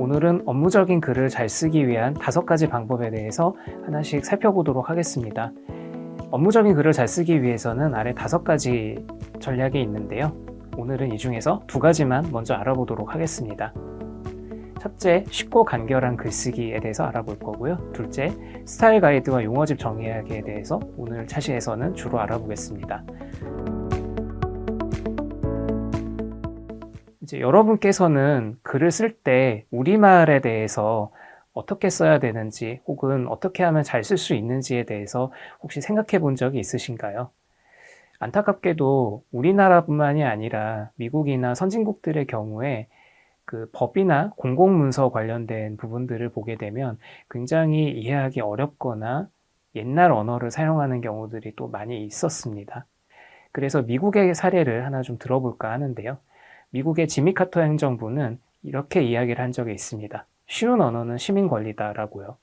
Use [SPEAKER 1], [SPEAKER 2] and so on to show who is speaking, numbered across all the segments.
[SPEAKER 1] 오늘은 업무적인 글을 잘 쓰기 위한 5가지 방법에 대해서 하나씩 살펴보도록 하겠습니다. 업무적인 글을 잘 쓰기 위해서는 아래 5가지 전략이 있는데요. 오늘은 이 중에서 2가지만 먼저 알아보도록 하겠습니다. 첫째, 쉽고 간결한 글쓰기에 대해서 알아볼 거고요. 둘째, 스타일 가이드와 용어집 정의하기에 대해서 오늘 차시에서는 주로 알아보겠습니다. 이제 여러분께서는 글을 쓸 때 우리말에 대해서 어떻게 써야 되는지 혹은 어떻게 하면 잘 쓸 수 있는지에 대해서 혹시 생각해 본 적이 있으신가요? 안타깝게도 우리나라뿐만이 아니라 미국이나 선진국들의 경우에 그 법이나 공공문서 관련된 부분들을 보게 되면 굉장히 이해하기 어렵거나 옛날 언어를 사용하는 경우들이 또 많이 있었습니다. 그래서 미국의 사례를 하나 좀 들어볼까 하는데요. 미국의 지미 카터 행정부는 이렇게 이야기를 한 적이 있습니다. 쉬운 언어는 시민 권리다라고요.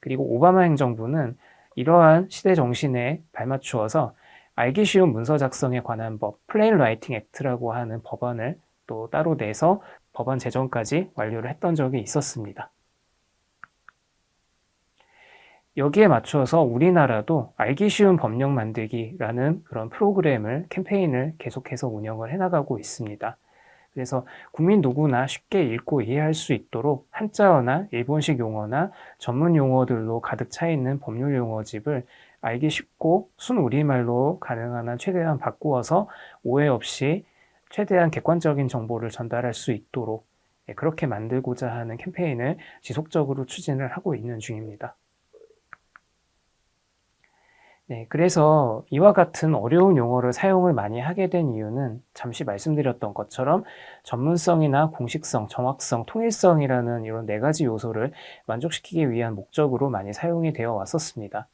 [SPEAKER 1] 그리고 오바마 행정부는 이러한 시대 정신에 발맞추어서 알기 쉬운 문서 작성에 관한 법, 플레인 라이팅 액트라고 하는 법안을 또 따로 내서 법안 제정까지 완료를 했던 적이 있었습니다. 여기에 맞춰서 우리나라도 알기 쉬운 법령 만들기라는 그런 프로그램을, 캠페인을 계속해서 운영을 해나가고 있습니다. 그래서 국민 누구나 쉽게 읽고 이해할 수 있도록 한자어나 일본식 용어나 전문 용어들로 가득 차 있는 법률 용어집을 알기 쉽고 순 우리말로 가능한 한 최대한 바꾸어서 오해 없이 최대한 객관적인 정보를 전달할 수 있도록 그렇게 만들고자 하는 캠페인을 지속적으로 추진을 하고 있는 중입니다. 네, 그래서 이와 같은 어려운 용어를 사용을 많이 하게 된 이유는 잠시 말씀드렸던 것처럼 전문성이나 공식성, 정확성, 통일성이라는 이런 4가지 요소를 만족시키기 위한 목적으로 많이 사용이 되어 왔었습니다.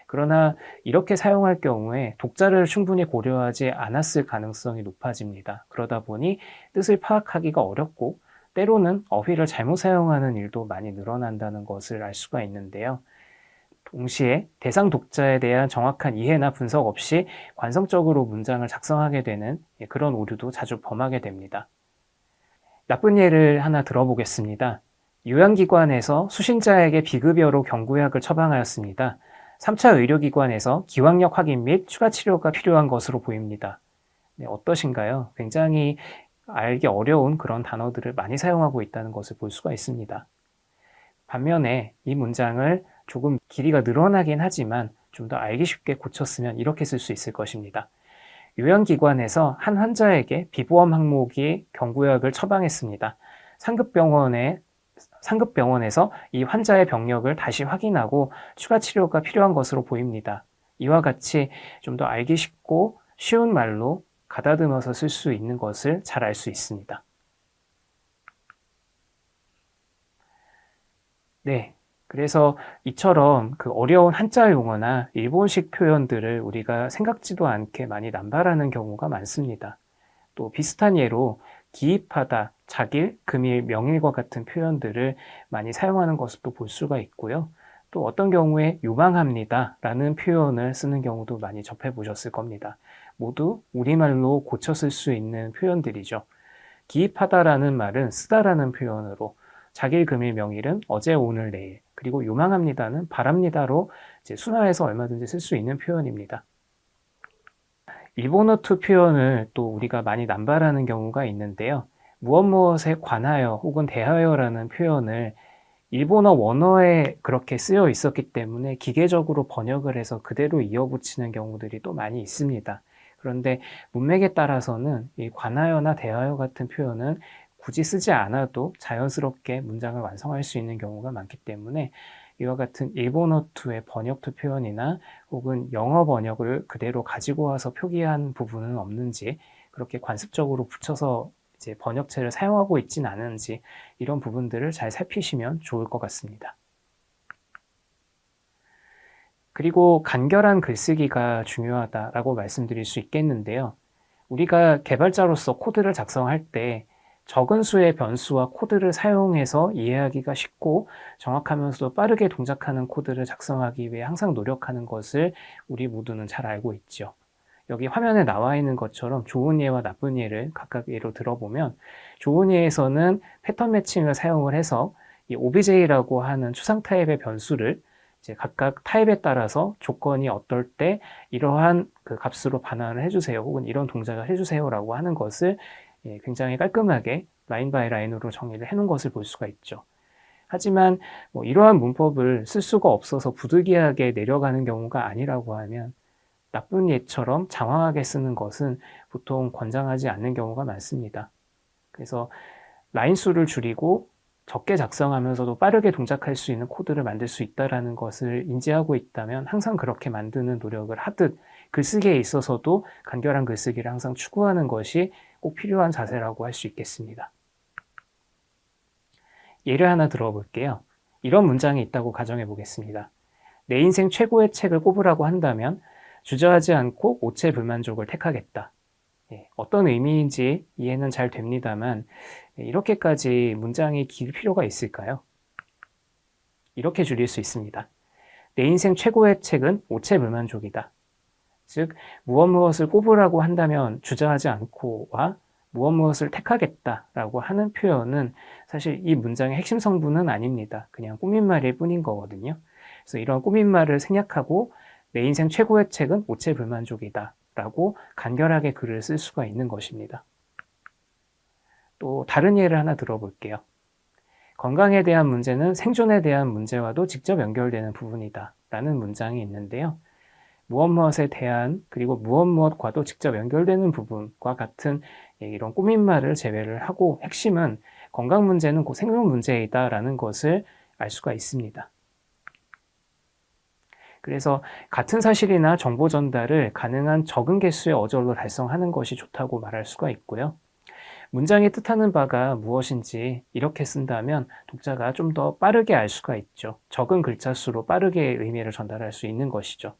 [SPEAKER 1] 그러나 이렇게 사용할 경우에 독자를 충분히 고려하지 않았을 가능성이 높아집니다. 그러다 보니 뜻을 파악하기가 어렵고 때로는 어휘를 잘못 사용하는 일도 많이 늘어난다는 것을 알 수가 있는데요. 동시에 대상 독자에 대한 정확한 이해나 분석 없이 관성적으로 문장을 작성하게 되는 그런 오류도 자주 범하게 됩니다. 나쁜 예를 하나 들어보겠습니다. 요양기관에서 수신자에게 비급여로 경구약을 처방하였습니다. 3차 의료기관에서 기왕력 확인 및 추가 치료가 필요한 것으로 보입니다. 네, 어떠신가요? 굉장히 알기 어려운 그런 단어들을 많이 사용하고 있다는 것을 볼 수가 있습니다. 반면에 이 문장을 조금 길이가 늘어나긴 하지만 좀 더 알기 쉽게 고쳤으면 이렇게 쓸 수 있을 것입니다. 요양기관에서 한 환자에게 비보험 항목이 경구약을 처방했습니다. 상급병원에서 이 환자의 병력을 다시 확인하고 추가 치료가 필요한 것으로 보입니다. 이와 같이 좀 더 알기 쉽고 쉬운 말로 가다듬어서 쓸 수 있는 것을 잘 알 수 있습니다. 네, 그래서 이처럼 그 어려운 한자 용어나 일본식 표현들을 우리가 생각지도 않게 많이 남발하는 경우가 많습니다. 또 비슷한 예로 기입하다, 자길, 금일, 명일과 같은 표현들을 많이 사용하는 것도 볼 수가 있고요. 또 어떤 경우에 요망합니다 라는 표현을 쓰는 경우도 많이 접해보셨을 겁니다. 모두 우리말로 고쳐 쓸 수 있는 표현들이죠. 기입하다라는 말은 쓰다라는 표현으로, 자길, 금일, 명일은 어제, 오늘, 내일, 그리고 요망합니다는 바랍니다로 이제 순화해서 얼마든지 쓸 수 있는 표현입니다. 일본어 투 표현을 또 우리가 많이 남발하는 경우가 있는데요. 무엇무엇에 관하여 혹은 대하여라는 표현을 일본어 원어에 그렇게 쓰여 있었기 때문에 기계적으로 번역을 해서 그대로 이어붙이는 경우들이 또 많이 있습니다. 그런데 문맥에 따라서는 이 관하여나 대하여 같은 표현은 굳이 쓰지 않아도 자연스럽게 문장을 완성할 수 있는 경우가 많기 때문에 이와 같은 일본어 투의 번역 투 표현이나 혹은 영어 번역을 그대로 가지고 와서 표기한 부분은 없는지, 그렇게 관습적으로 붙여서 이제 번역체를 사용하고 있진 않은지 이런 부분들을 잘 살피시면 좋을 것 같습니다. 그리고 간결한 글쓰기가 중요하다라고 말씀드릴 수 있겠는데요. 우리가 개발자로서 코드를 작성할 때 적은 수의 변수와 코드를 사용해서 이해하기가 쉽고 정확하면서도 빠르게 동작하는 코드를 작성하기 위해 항상 노력하는 것을 우리 모두는 잘 알고 있죠. 여기 화면에 나와 있는 것처럼 좋은 예와 나쁜 예를 각각 예로 들어보면, 좋은 예에서는 패턴 매칭을 사용을 해서 이 OBJ라고 하는 추상 타입의 변수를 이제 각각 타입에 따라서 조건이 어떨 때 이러한 그 값으로 반환을 해주세요. 혹은 이런 동작을 해주세요라고 하는 것을 굉장히 깔끔하게 라인 바이 라인으로 정의를 해놓은 것을 볼 수가 있죠. 하지만 뭐 이러한 문법을 쓸 수가 없어서 부득이하게 내려가는 경우가 아니라고 하면 나쁜 예처럼 장황하게 쓰는 것은 보통 권장하지 않는 경우가 많습니다. 그래서 라인 수를 줄이고 적게 작성하면서도 빠르게 동작할 수 있는 코드를 만들 수 있다는 것을 인지하고 있다면 항상 그렇게 만드는 노력을 하듯 글쓰기에 있어서도 간결한 글쓰기를 항상 추구하는 것이 꼭 필요한 자세라고 할 수 있겠습니다. 예를 하나 들어볼게요. 이런 문장이 있다고 가정해 보겠습니다. 내 인생 최고의 책을 꼽으라고 한다면 주저하지 않고 오체 불만족을 택하겠다. 어떤 의미인지 이해는 잘 됩니다만 이렇게까지 문장이 길 필요가 있을까요? 이렇게 줄일 수 있습니다. 내 인생 최고의 책은 오체 불만족이다. 즉 무엇을 꼽으라고 한다면 주저하지 않고와 무엇을 택하겠다라고 하는 표현은 사실 이 문장의 핵심 성분은 아닙니다. 그냥 꾸민말일 뿐인 거거든요. 그래서 이런 꾸민말을 생략하고 내 인생 최고의 책은 오체 불만족이다 라고 간결하게 글을 쓸 수가 있는 것입니다. 또 다른 예를 하나 들어볼게요. 건강에 대한 문제는 생존에 대한 문제와도 직접 연결되는 부분이다 라는 문장이 있는데요. 무엇에 대한 그리고 무엇과도 직접 연결되는 부분과 같은 이런 꾸민말을 제외를 하고 핵심은 건강 문제는 곧 생존 문제이다 라는 것을 알 수가 있습니다. 그래서 같은 사실이나 정보 전달을 가능한 적은 개수의 어절로 달성하는 것이 좋다고 말할 수가 있고요. 문장이 뜻하는 바가 무엇인지 이렇게 쓴다면 독자가 좀 더 빠르게 알 수가 있죠. 적은 글자 수로 빠르게 의미를 전달할 수 있는 것이죠.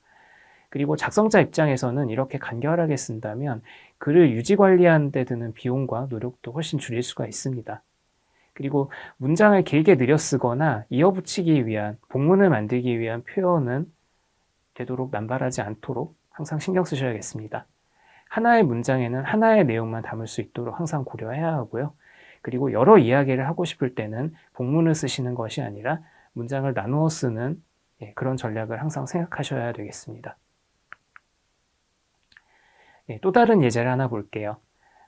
[SPEAKER 1] 그리고 작성자 입장에서는 이렇게 간결하게 쓴다면 글을 유지 관리하는 데 드는 비용과 노력도 훨씬 줄일 수가 있습니다. 그리고 문장을 길게 늘려 쓰거나 이어붙이기 위한 복문을 만들기 위한 표현은 되도록 남발하지 않도록 항상 신경 쓰셔야겠습니다. 하나의 문장에는 하나의 내용만 담을 수 있도록 항상 고려해야 하고요. 그리고 여러 이야기를 하고 싶을 때는 복문을 쓰시는 것이 아니라 문장을 나누어 쓰는 그런 전략을 항상 생각하셔야 되겠습니다. 또 다른 예제를 하나 볼게요.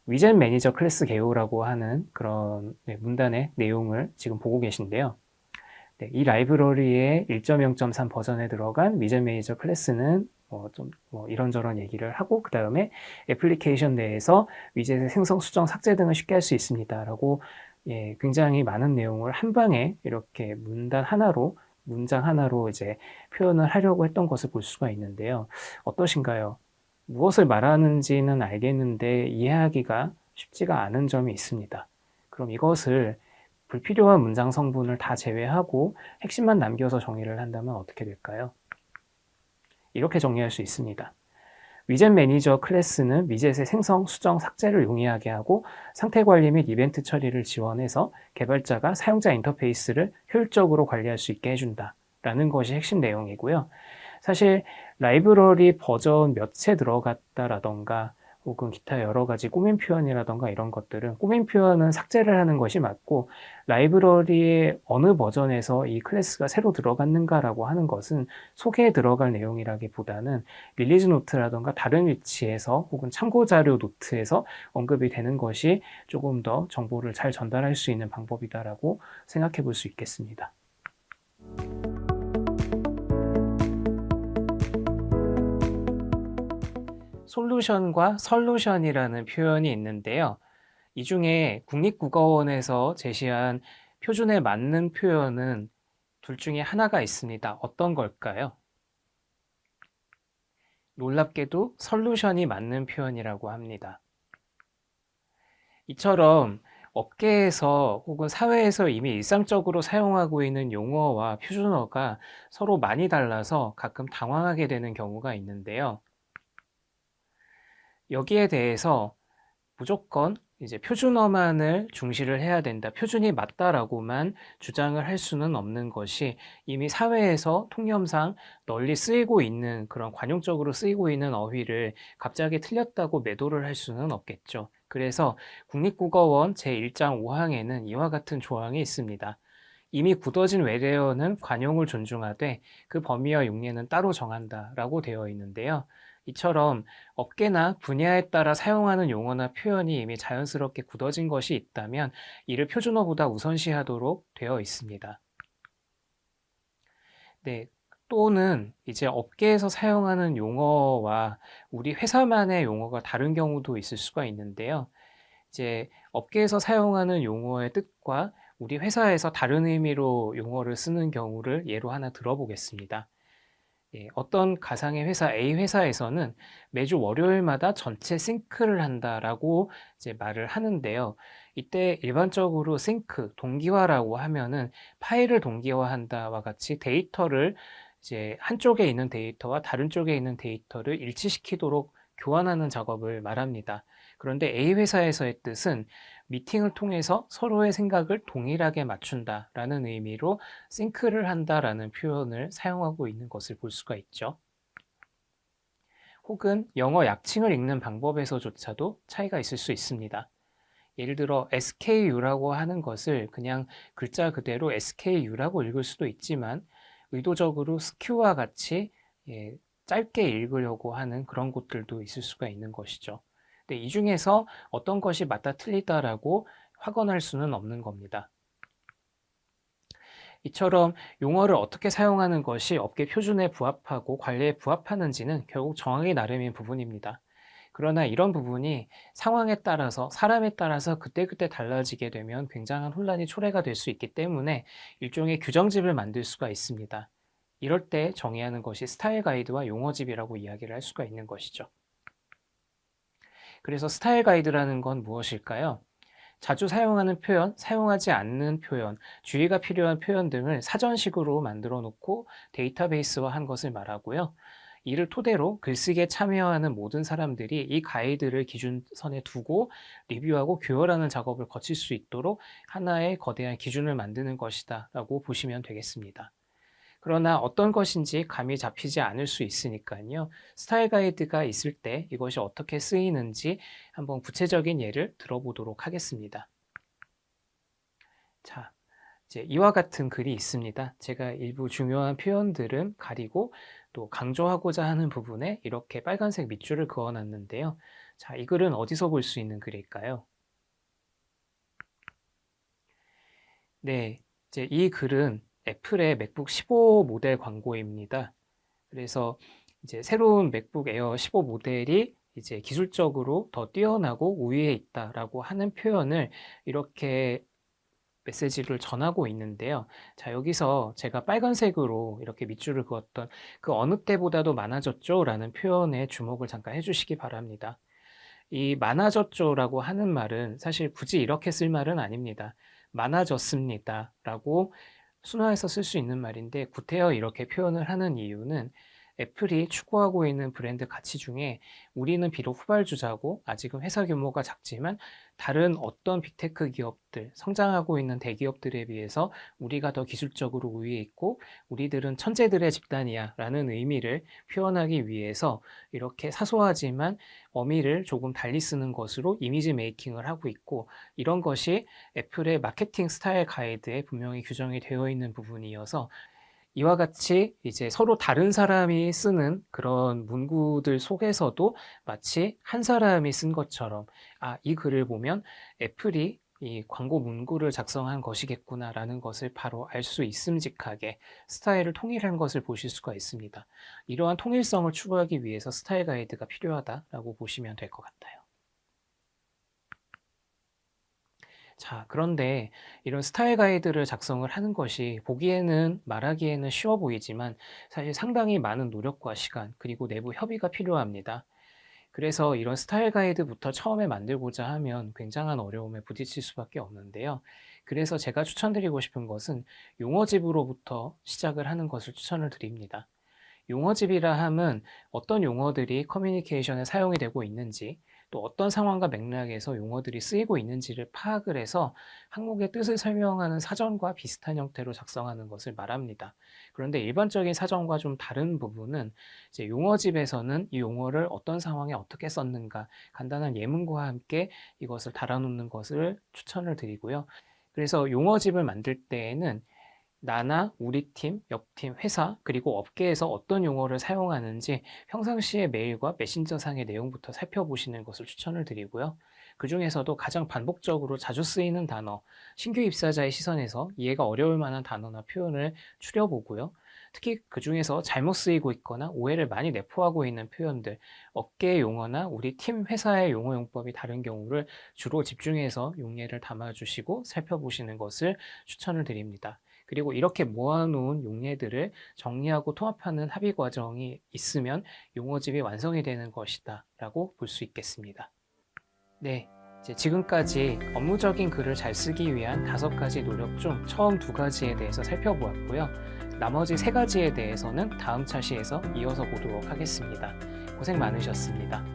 [SPEAKER 1] 위젯 매니저 클래스 개요라고 하는 그런 문단의 내용을 지금 보고 계신데요. 이 라이브러리의 1.0.3 버전에 들어간 위젯 매니저 클래스는 이런저런 얘기를 하고 그 다음에 애플리케이션 내에서 위젯의 생성, 수정, 삭제 등을 쉽게 할 수 있습니다 라고 굉장히 많은 내용을 한 방에 이렇게 문장 하나로 이제 표현을 하려고 했던 것을 볼 수가 있는데요. 어떠신가요? 무엇을 말하는지는 알겠는데 이해하기가 쉽지가 않은 점이 있습니다. 그럼 이것을 불필요한 문장 성분을 다 제외하고 핵심만 남겨서 정의를 한다면 어떻게 될까요? 이렇게 정리할 수 있습니다. 위젯 매니저 클래스는 위젯의 생성, 수정, 삭제를 용이하게 하고 상태 관리 및 이벤트 처리를 지원해서 개발자가 사용자 인터페이스를 효율적으로 관리할 수 있게 해준다 라는 것이 핵심 내용이고요. 사실 라이브러리 버전 몇 채 들어갔다라던가 혹은 기타 여러 가지 꾸민 표현이라던가 이런 것들은 꾸민 표현은 삭제를 하는 것이 맞고 라이브러리의 어느 버전에서 이 클래스가 새로 들어갔는가라고 하는 것은 소개에 들어갈 내용이라기보다는 릴리즈 노트라던가 다른 위치에서 혹은 참고자료 노트에서 언급이 되는 것이 조금 더 정보를 잘 전달할 수 있는 방법이다라고 생각해 볼 수 있겠습니다. 솔루션과 설루션이라는 표현이 있는데요. 이 중에 국립국어원에서 제시한 표준에 맞는 표현은 둘 중에 하나가 있습니다. 어떤 걸까요? 놀랍게도 설루션이 맞는 표현이라고 합니다. 이처럼 업계에서 혹은 사회에서 이미 일상적으로 사용하고 있는 용어와 표준어가 서로 많이 달라서 가끔 당황하게 되는 경우가 있는데요. 여기에 대해서 무조건 이제 표준어만을 중시를 해야 된다, 표준이 맞다라고만 주장을 할 수는 없는 것이 이미 사회에서 통념상 널리 쓰이고 있는 그런 관용적으로 쓰이고 있는 어휘를 갑자기 틀렸다고 매도를 할 수는 없겠죠. 그래서 국립국어원 제1장 5항에는 이와 같은 조항이 있습니다. 이미 굳어진 외래어는 관용을 존중하되 그 범위와 용례는 따로 정한다라고 되어 있는데요. 이처럼 업계나 분야에 따라 사용하는 용어나 표현이 이미 자연스럽게 굳어진 것이 있다면 이를 표준어보다 우선시하도록 되어 있습니다. 네, 또는 이제 업계에서 사용하는 용어와 우리 회사만의 용어가 다른 경우도 있을 수가 있는데요. 이제 업계에서 사용하는 용어의 뜻과 우리 회사에서 다른 의미로 용어를 쓰는 경우를 예로 하나 들어보겠습니다. 예, 어떤 가상의 회사 A 회사에서는 매주 월요일마다 전체 싱크를 한다라고 이제 말을 하는데요. 이때 일반적으로 싱크, 동기화라고 하면은 파일을 동기화한다와 같이 데이터를 이제 한쪽에 있는 데이터와 다른 쪽에 있는 데이터를 일치시키도록 교환하는 작업을 말합니다. 그런데 A 회사에서의 뜻은 미팅을 통해서 서로의 생각을 동일하게 맞춘다라는 의미로 싱크를 한다라는 표현을 사용하고 있는 것을 볼 수가 있죠. 혹은 영어 약칭을 읽는 방법에서조차도 차이가 있을 수 있습니다. 예를 들어 SKU라고 하는 것을 그냥 글자 그대로 SKU라고 읽을 수도 있지만 의도적으로 SKU와 같이 짧게 읽으려고 하는 그런 곳들도 있을 수가 있는 것이죠. 근데 이 중에서 어떤 것이 맞다 틀리다라고 확언할 수는 없는 겁니다. 이처럼 용어를 어떻게 사용하는 것이 업계 표준에 부합하고 관리에 부합하는지는 결국 정하기 나름인 부분입니다. 그러나 이런 부분이 상황에 따라서 사람에 따라서 그때그때 달라지게 되면 굉장한 혼란이 초래가 될 수 있기 때문에 일종의 규정집을 만들 수가 있습니다. 이럴 때 정의하는 것이 스타일 가이드와 용어집이라고 이야기를 할 수가 있는 것이죠. 그래서 스타일 가이드라는 건 무엇일까요? 자주 사용하는 표현, 사용하지 않는 표현, 주의가 필요한 표현 등을 사전식으로 만들어 놓고 데이터베이스화한 것을 말하고요. 이를 토대로 글쓰기에 참여하는 모든 사람들이 이 가이드를 기준선에 두고 리뷰하고 교열하는 작업을 거칠 수 있도록 하나의 거대한 기준을 만드는 것이다 라고 보시면 되겠습니다. 그러나 어떤 것인지 감이 잡히지 않을 수 있으니까요. 스타일 가이드가 있을 때 이것이 어떻게 쓰이는지 한번 구체적인 예를 들어보도록 하겠습니다. 자, 이제 이와 같은 글이 있습니다. 제가 일부 중요한 표현들은 가리고 또 강조하고자 하는 부분에 이렇게 빨간색 밑줄을 그어놨는데요. 자, 이 글은 어디서 볼 수 있는 글일까요? 네, 이제 이 글은 애플의 맥북 15 모델 광고입니다. 그래서 이제 새로운 맥북 에어 15 모델이 이제 기술적으로 더 뛰어나고 우위에 있다라고 하는 표현을 이렇게 메시지를 전하고 있는데요. 자, 여기서 제가 빨간색으로 이렇게 밑줄을 그었던 그 어느 때보다도 많아졌죠? 라는 표현에 주목을 잠깐 해주시기 바랍니다. 이 많아졌죠라고 하는 말은 사실 굳이 이렇게 쓸 말은 아닙니다. 많아졌습니다. 라고 순화해서 쓸 수 있는 말인데 구태여 이렇게 표현을 하는 이유는 애플이 추구하고 있는 브랜드 가치 중에 우리는 비록 후발주자고 아직은 회사 규모가 작지만 다른 어떤 빅테크 기업들, 성장하고 있는 대기업들에 비해서 우리가 더 기술적으로 우위에 있고 우리들은 천재들의 집단이야 라는 의미를 표현하기 위해서 이렇게 사소하지만 어미를 조금 달리 쓰는 것으로 이미지 메이킹을 하고 있고 이런 것이 애플의 마케팅 스타일 가이드에 분명히 규정이 되어 있는 부분이어서 이와 같이 이제 서로 다른 사람이 쓰는 그런 문구들 속에서도 마치 한 사람이 쓴 것처럼 아, 이 글을 보면 애플이 이 광고 문구를 작성한 것이겠구나라는 것을 바로 알 수 있음직하게 스타일을 통일한 것을 보실 수가 있습니다. 이러한 통일성을 추구하기 위해서 스타일 가이드가 필요하다라고 보시면 될 것 같아요. 자, 그런데 이런 스타일 가이드를 작성을 하는 것이 보기에는 말하기에는 쉬워 보이지만 사실 상당히 많은 노력과 시간 그리고 내부 협의가 필요합니다. 그래서 이런 스타일 가이드부터 처음에 만들고자 하면 굉장한 어려움에 부딪힐 수밖에 없는데요. 그래서 제가 추천드리고 싶은 것은 용어집으로부터 시작을 하는 것을 추천을 드립니다. 용어집이라 함은 어떤 용어들이 커뮤니케이션에 사용이 되고 있는지 또 어떤 상황과 맥락에서 용어들이 쓰이고 있는지를 파악을 해서 항목의 뜻을 설명하는 사전과 비슷한 형태로 작성하는 것을 말합니다. 그런데 일반적인 사전과 좀 다른 부분은 이제 용어집에서는 이 용어를 어떤 상황에 어떻게 썼는가 간단한 예문과 함께 이것을 달아놓는 것을 추천을 드리고요. 그래서 용어집을 만들 때에는 나나 우리 팀, 옆팀, 회사, 그리고 업계에서 어떤 용어를 사용하는지 평상시에 메일과 메신저상의 내용부터 살펴보시는 것을 추천을 드리고요. 그 중에서도 가장 반복적으로 자주 쓰이는 단어, 신규 입사자의 시선에서 이해가 어려울 만한 단어나 표현을 추려보고요. 특히 그 중에서 잘못 쓰이고 있거나 오해를 많이 내포하고 있는 표현들, 업계의 용어나 우리 팀, 회사의 용어 용법이 다른 경우를 주로 집중해서 용례를 담아주시고 살펴보시는 것을 추천을 드립니다. 그리고 이렇게 모아놓은 용례들을 정리하고 통합하는 합의 과정이 있으면 용어집이 완성이 되는 것이다 라고 볼 수 있겠습니다. 네, 이제 지금까지 업무적인 글을 잘 쓰기 위한 5가지 노력 중 처음 2가지에 대해서 살펴보았고요. 나머지 3가지에 대해서는 다음 차시에서 이어서 보도록 하겠습니다. 고생 많으셨습니다.